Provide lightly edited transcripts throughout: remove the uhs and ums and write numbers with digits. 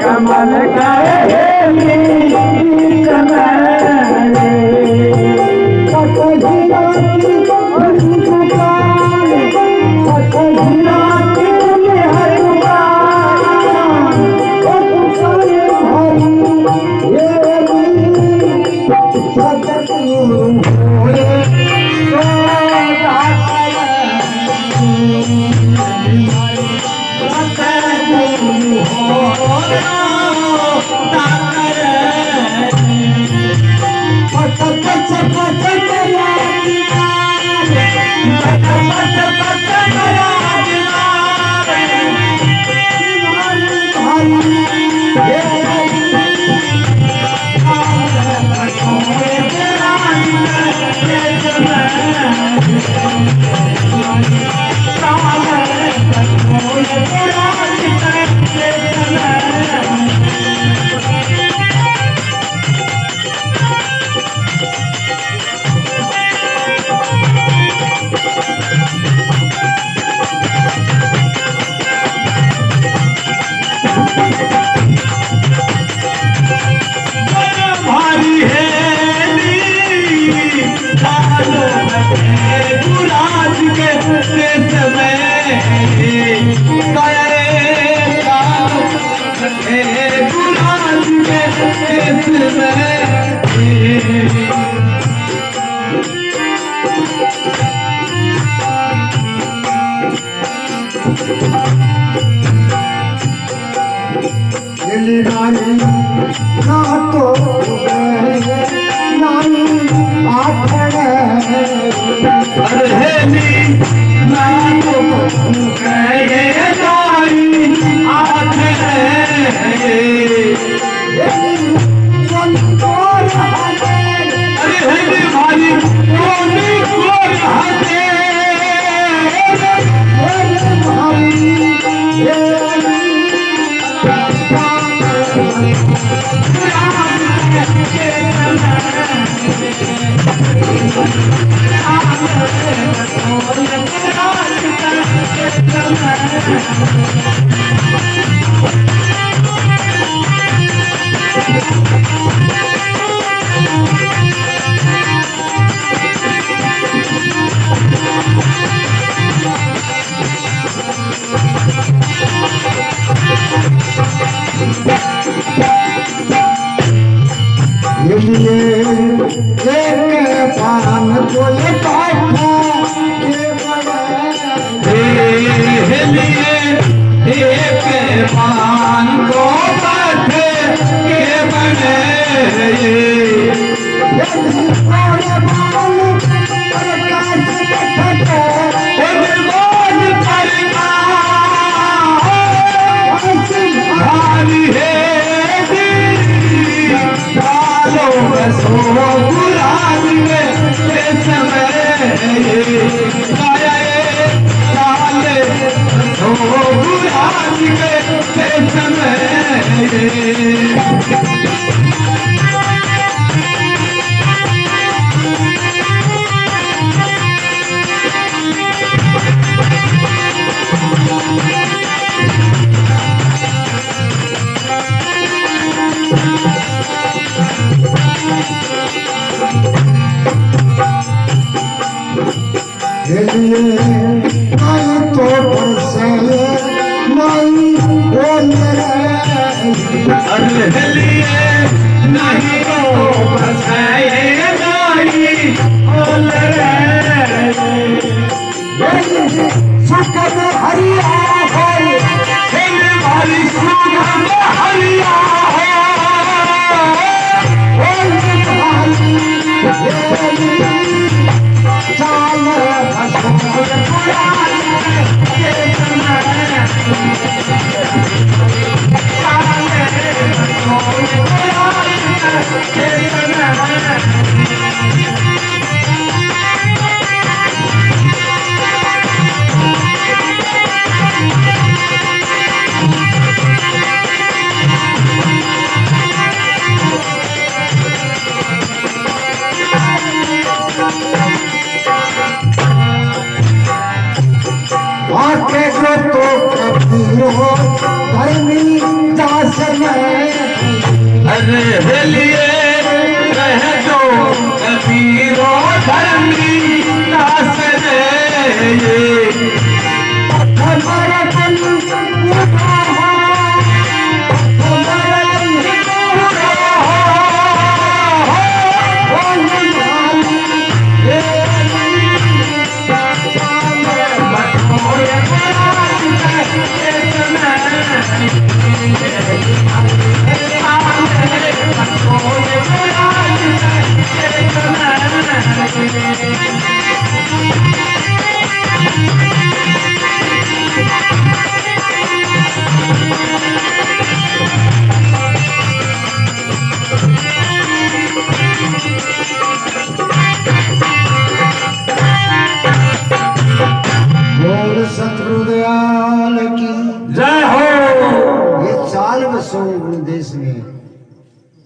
कमल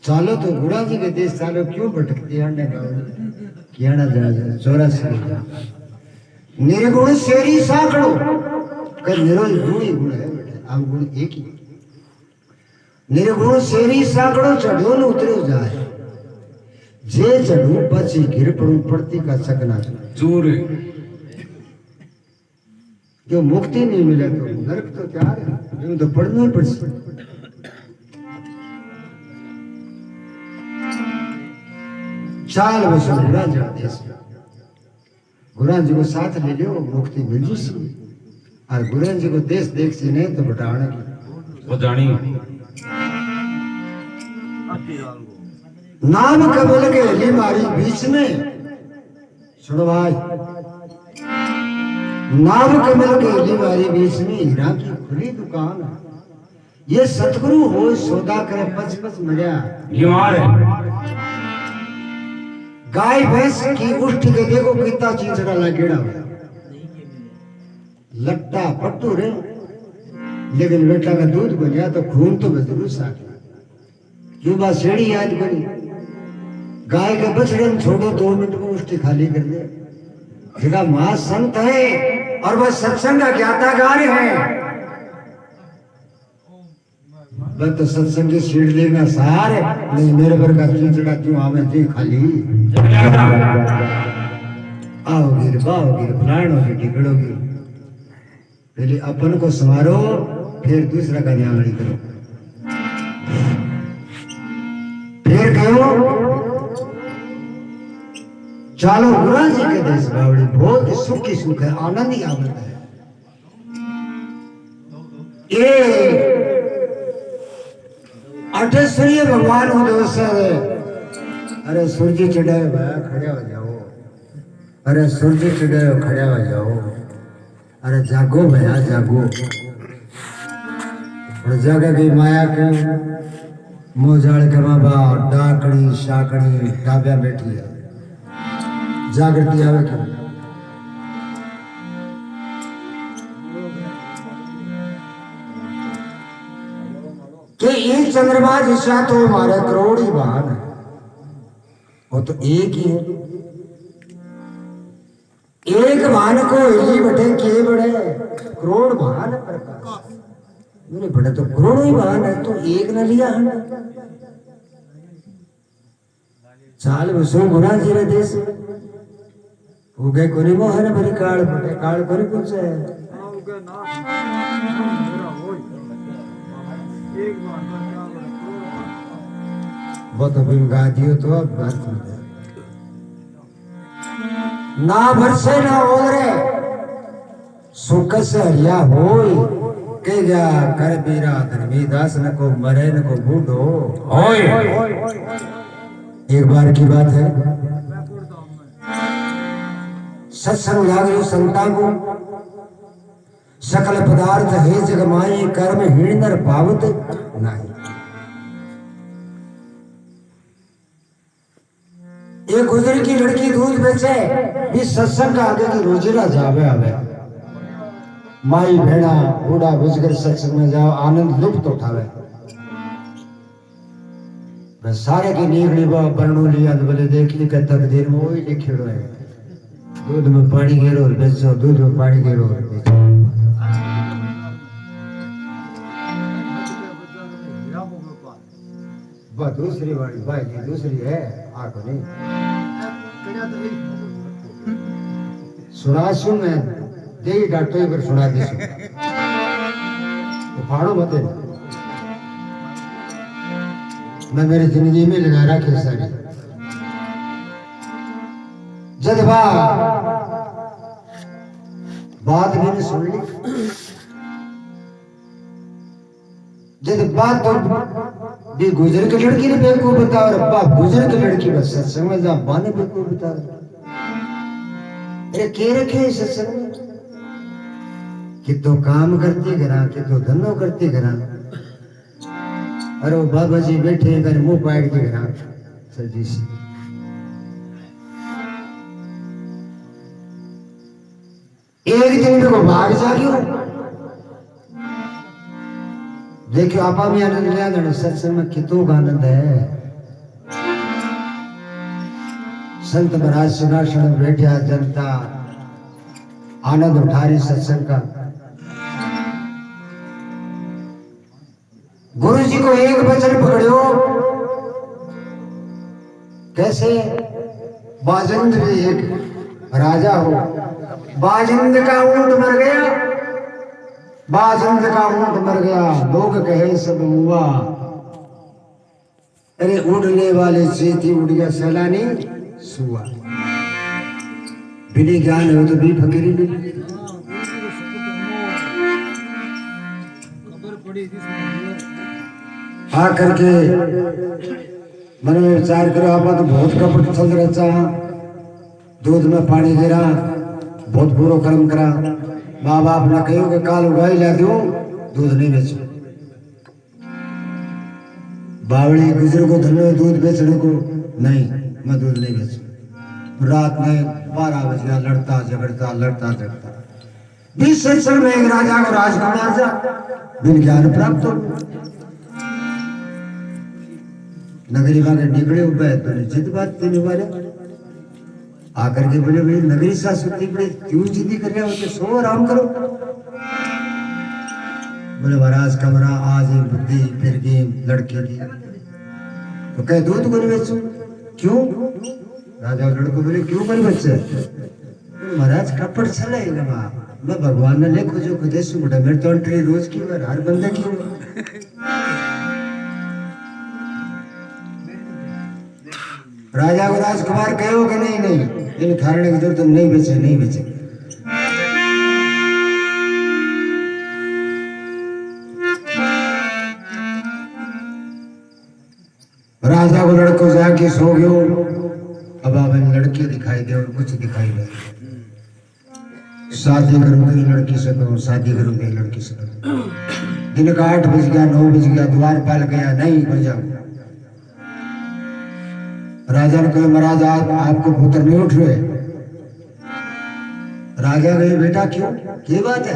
चालो तो गुड़ा जी के देश चालो क्यों भटकते हैं कियाना जा चौरा से निर्गुण शेरी साकड़ो कर निरोज गुण ही गुण है बेटा आप गुण एक ही निर्गुण शेरी साकड़ो चढ़ो न उतरो जाए जे चढ़ू पची गिर पड़ू पड़ती का सकना चोर जो मुक्ति नहीं मिले तो नरक तो तैयार है तो पढ़ना ही पड़ सकता चाल बस गुरा जा देश गुरा जी को साथ ले लियो मुक्ति मिल जी और गुरा जी को देश देख सी नहीं तो बटाने की वो जानी नाम कमल के अली मारी बीच में सुनो भाई नाम कमल के अली मारी बीच में हीरा की खुली दुकान है ये सतगुरु हो सौदा करे पच पच मरिया बीमार है गाय भैंस की उष्ट के देखो कितना चीचड़ा लागेड़ा लट्टा पट्टू रे लेकिन बेटा का दूध बनिया तो खून तो जरूर साथ क्यों बात सेड़ी याद करी गाय के बछड़े छोड़ो 2 मिनट में उष्टी खाली कर दे जगह मां संत है और वह सत्संग का ज्ञातागार है बस तो सत्संग की सीढ़ लेना सार नहीं मेरे पर का चिंचड़ा क्यों आवे जी खाली आओगी रे बाओगी रे फलाणोगी टिकड़ोगी पहले अपन को संवारो फिर दूसरा का न्यामणी करो फिर कहो चालो गुरा जी के देश बावड़ी बहुत सुख ही सुख है आनंद ही आनंद है ये अठेश्वरीय भगवान हो दोसर अरे सूर्य चढ़ाए भाया खड़े हो जाओ अरे सूर्य चढ़ाए खड़े हो जाओ अरे जागो भैया जागो और जागा की माया के मोजाड़ के बाबा डाकड़ी शाकड़ी डाबिया बैठी है जागृति आवे क्यों कि एक चंद्रमा जिसका तो हमारे करोड़ ही वाहन है वो तो एक ही है एक वाहन को ही बटे के बड़े करोड़ वाहन है प्रकाश मेरे बड़े तो करोड़ों ही वाहन है तो एक न लिया है चाल बसो गुना जी रे देश हो गए कोनी मोहन भरी काल बटे काल कोनी कुछ है वो तो बिन गा दियो तो अब बात ना भरसे ना ओरे सुख से हरिया होई के जा कर बीरा धर्मीदास न को मरे न को बूढ़ो ओए एक बार की बात है सत्संग जागृत संता को सकल पदार्थ हे जग माई कर्म हीन नर पावत नहीं एक गुजर की लड़की दूध बेचे इस सत्संग का आगे की रोजी ना जावे आवे माई भेड़ा बूढ़ा बुजुर्ग सत्संग में जाओ आनंद लुप्त उठावे बस सारे की नीकड़ी वर्णो लिया बोले देखी का तकदीर में वही लिखेड़ो है दूध में पानी गेरो और बेचो दूध में पानी गेरो और बेचो वह दूसरी वाली भाई जी दूसरी है आंखों नहीं सुनासू में दे डॉक्टर पर सुना दी तो फाड़ो मत मैं मेरी जिंदगी में लगा रखी सारी जदवा बात मैंने सुन ली जब बात तो भी गुजर की लड़की ने बेवकूफ बता और बाप गुजर की लड़की बस सत्संग में जा बाने बेवकूफ बता अरे के रखे सत्संग में कि तो काम करती करा कि तो धंधो करती करा अरे वो बाबा जी बैठे कर मुंह पाड़ के करा सर जी से एक दिन मेरे को भाग जागियो देखियो आपा भी आनंद लिया गण सत्संग में कितो आनंद है संत महाराज सिंहासन में बैठा जनता आनंद उठा रही सत्संग का गुरु जी को एक वचन पकड़ो कैसे बाजंद भी एक राजा हो बाजंद का ऊंट मर गया बाजंद का ऊंट मर गया लोग कहे सब हुआ अरे उड़ने वाले से थी उड़ गया सैलानी सुआ बिना ज्ञान हो तो भी फकीरी नहीं। आ करके मन में विचार करो आप तो बहुत कपट चल रहा, दूध में पानी गिरा, बहुत बुरो कर्म करा। माँ बाप ने कहो कि काल उगाई ला दो, दूध नहीं बेचो। बावड़ी गुजर को धनो दूध बेचने को नहीं, मैं दूध नहीं बेचू। रात में 12 बज गया, लड़ता झगड़ता 20 सत्संग में एक राजा को राजकुमार जा बिन ज्ञान प्राप्त हो नगरी में निकले हुए तो जिद बात तीन बारे आकर के बोले भाई नगरी सा सुती बड़े क्यों जिद्दी कर रहे हो, तो सो आराम करो। बोले महाराज कमरा आज ही बुद्धि फिर गई लड़के की, तो कह दूध को नहीं बेचू क्यों? राजा लड़को बोले क्यों बन बच्चे? महाराज कपड़ चलेगा, मैं भगवान ने लिखो जो खुदे सु बेटा मेरे तो एंट्री रोज की बार हर बंदे की राजा को राजकुमार कहो कि नहीं इन कारण की जरूरत नहीं बेचे। राजा को लड़को जाके सो गयो। अब आप लड़के दिखाई दे और कुछ दिखाई नहीं। शादी करूँ तो लड़की से करो, शादी करूँ तो लड़की से करो। दिन का 8 बज गया, 9 बज गया, द्वार पाल गया, नहीं बजा। राजा ने कहा महाराज आपको पुत्र नहीं उठ रहे। राजा गए बेटा क्यों, ये बात है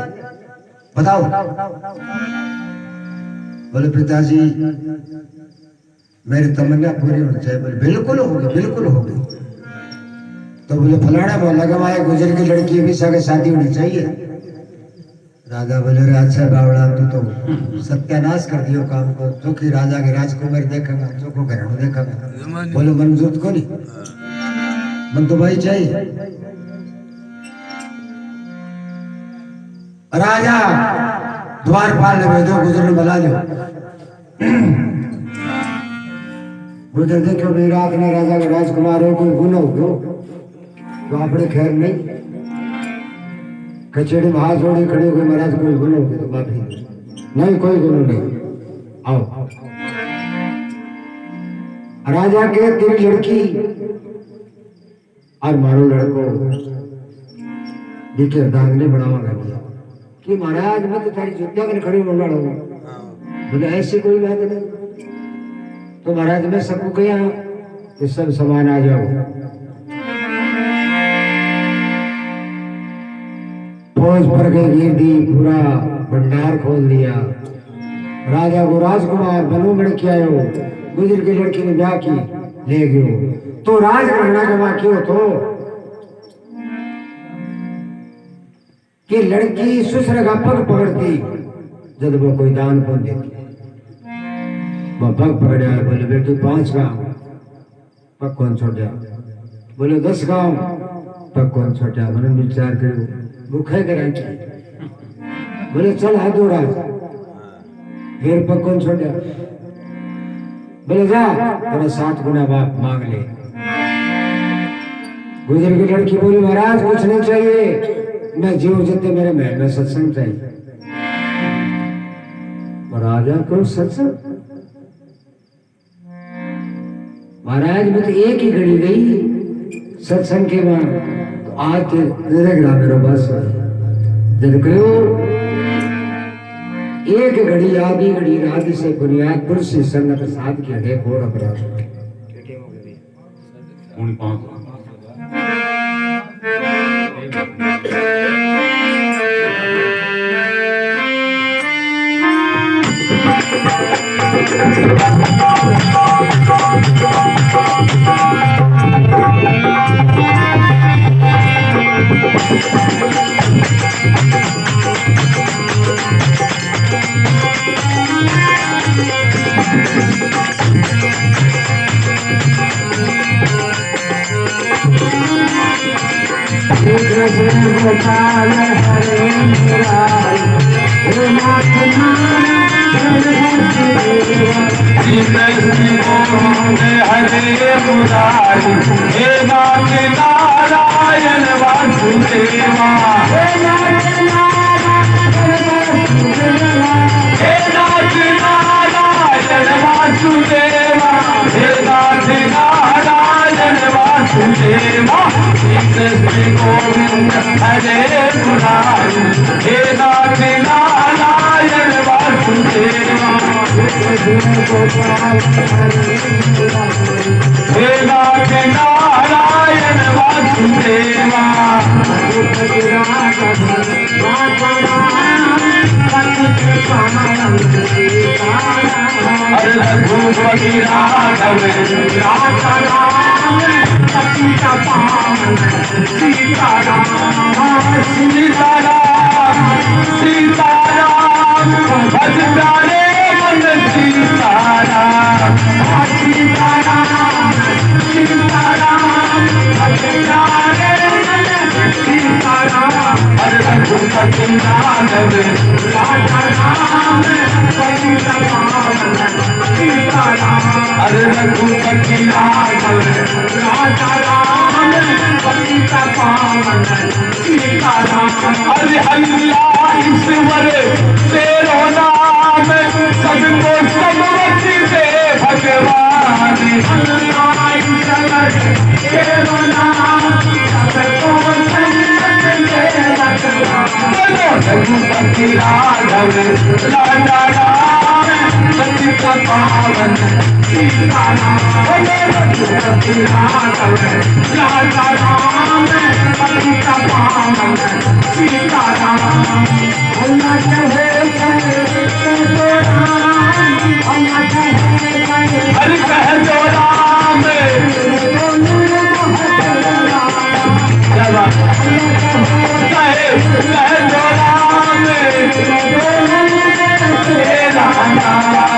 बताओ। बोले पिताजी मेरी तमन्ना पूरी होनी चाहिए। बोले बिल्कुल होगी। तो बोले फलाना मोहल्ला का वहां गुजर की लड़की भी सगे शादी होनी चाहिए। राजा बोले रे अच्छा बावड़ा तू तो सत्यानाश कर दियो काम को, तो कि राजा के राजकुमार देखेगा, तो को घराणो देखेगा। बोले मंजूर को नहीं, मन तो भाई चाहिए। राजा द्वारपाल ने भेजो गुजर बुला लो। गुजर देखो भाई रात में राजा के राजकुमार हो कोई गुना हो गयो तो आपने खैर नहीं। कचेड़ी में हाथ जोड़े खड़े हुए महाराज कोई गुना हो गया तो माफी नहीं, कोई गुना नहीं, आओ। राजा के तेरी लड़की और मारो लड़को देखिए दाग ने बढ़ावा कर दिया कि महाराज मैं तो तारी जुत्तिया में खड़ी होना हूँ। बोले ऐसी कोई बात नहीं। तो महाराज मैं सबको कहा कि सब समान आ जाओ। फौज पर गई गिर दी, पूरा भंडार खोल दिया। राजा को राजकुमार बनो लड़की आयो, गुजर की लड़की ने ब्याह की ले गयो। तो राजघराना का वाक्य हो तो कि लड़की ससुर का पग पकड़ती जब वो कोई दान पुण्य देती, वो पग पकड़ा। बोले बेटी 5 गांव पग कौन छोड़ा? बोले 10 गांव पग कौन छोड़ा? मैंने विचार करो भूखे गारंटी। बोले चल हाथों राज फिर पग कौन छोड़ा? बोले जा तेरा 7 गुना बाप मांग ले। गुजर की लड़की बोली महाराज कुछ नहीं चाहिए, मैं जीव जितने मेरे महल में सत्संग चाहिए। राजा को सत्संग? महाराज मैं तो एक ही घड़ी गई सत्संग के बाद, तो आज ग्राम मेरे बस जब कहो एक घड़ी आधी घड़ी रात से बुनियाद पुरुष संगत साध के हृदय घोर अपराध। गोपाल हरे मुरारी, हे नाथ नारायण हरे श्री कृष्ण गोविंद हरे मुरारी हे नाथ नारायण वासुदेवा हे नाथ नारायण वासुदेवा हे नाथ नारायण वासुदेवा श्री कृष्ण गोविंद हरे मुरारी हे नाथ नारायण वासुदेवा हे नाथ नारायण वासुदेवा हरे रघुपति राघव सीताराम सीताराम भज प्यारे मन सीताराम सीताराम सीताराम भज प्यारे मन सीताराम हरे रघुपति राघव हरे रघुपति राघव हरे हल्ला ईश्वर तेरो नाम सबको समझ दे भगवान तेरो नाम सबको रघुपति राघव राजा राम सचित पावन सीताराम रघुपति राघव राजा राम सचित पावन सीताराम हरि कह जो राम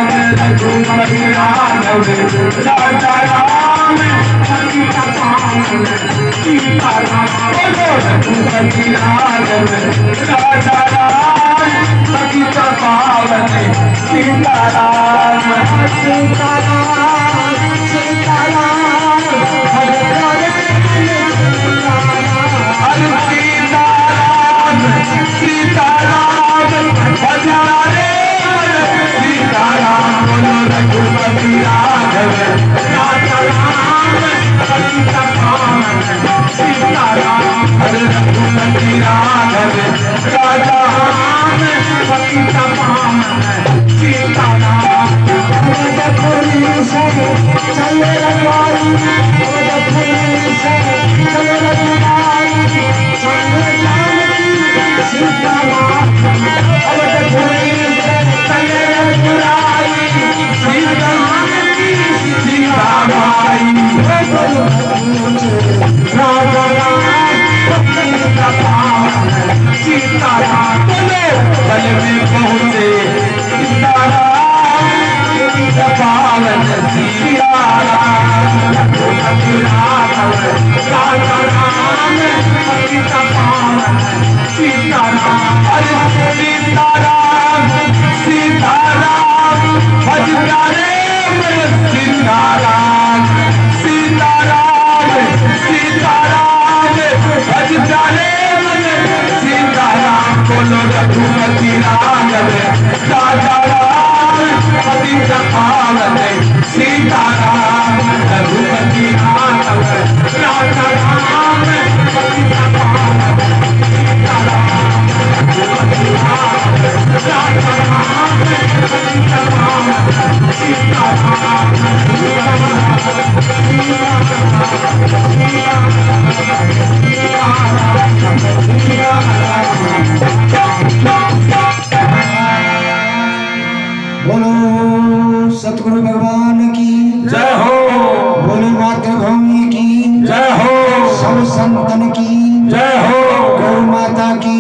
रघुपति राघव राजा राम सीता पावन सीताराम रघुपति राघव राजा राम सीता पावन सीताराम सीताराम सीताराम हरे सीताराम सीताराम भजारे सीताराम बोलो रघुपति राघव राजा राम सीता पावन सीताराम हरे रघुपति राघव राजा राम सीता पावन सीताराम चले रघुवाई चले रघुवाई सीताराम सीताराम बल में पहुंचे सीताराम पावन सीताराम सीताराम हरे सीताराम सीताराम भज प्यारे सीताराम सीताराम सीताराम भज प्यारे सीताराम बोलो रघुपति राघव राजा राम सीता पावन सीताराम रघुपति राघव राजा राम सीता पावन सीताराम रघुपति राघव राजा राम सीता पावन सीताराम बोलो सतगुरु भगवान की जय हो बोलो मातृभूमि की जय हो सब संतन की जय हो गौ माता की